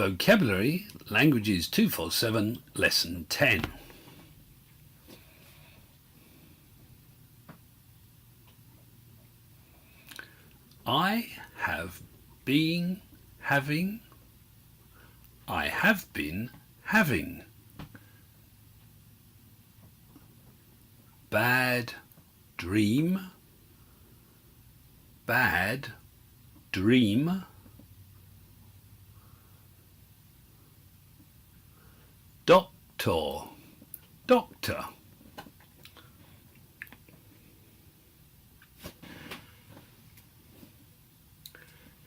Vocabulary, Languages 247, Lesson 10. I have been having. I have been having. Bad dream. Bad dream. Doctor. Doctor.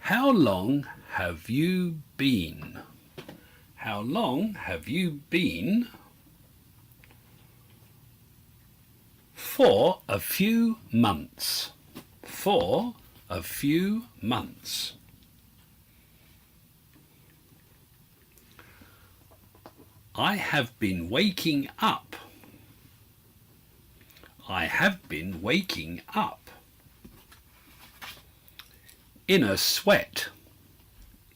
How long have you been? How long have you been? For a few months. For a few months. I have been waking up. I have been waking up. In a sweat.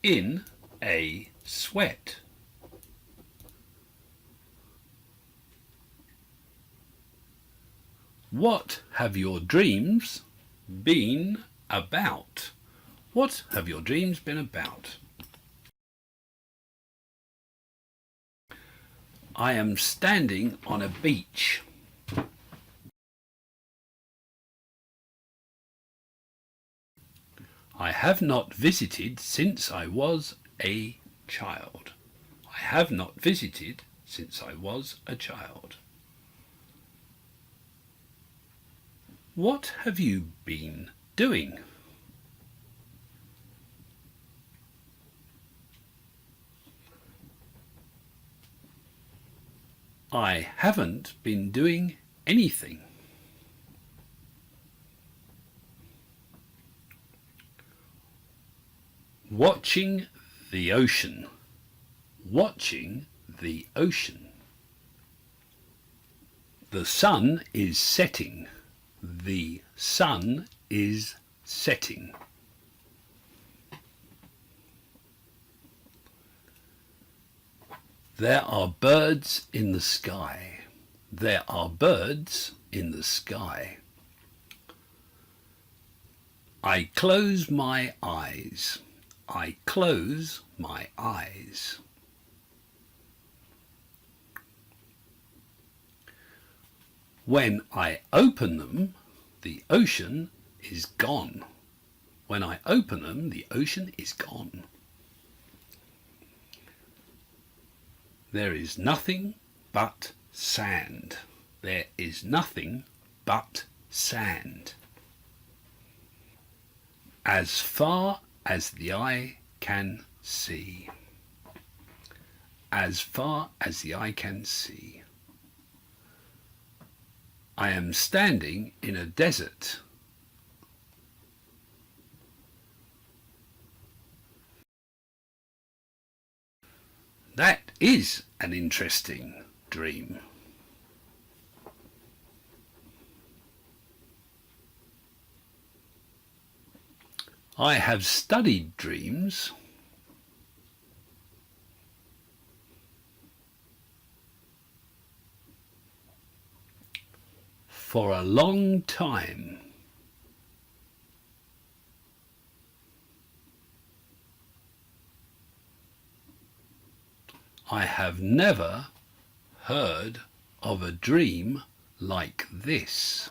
In a sweat. What have your dreams been about? What have your dreams been about? I am standing on a beach. I have not visited since I was a child. I have not visited since I was a child. What have you been doing? I haven't been doing anything. Watching the ocean. Watching the ocean. The sun is setting. The sun is setting. There are birds in the sky. There are birds in the sky. I close my eyes. I close my eyes. When I open them, the ocean is gone. When I open them, the ocean is gone. There is nothing but sand. There is nothing but sand. As far as the eye can see. As far as the eye can see. I am standing in a desert. That is an interesting dream. I have studied dreams. For a long time. I have never heard of a dream like this.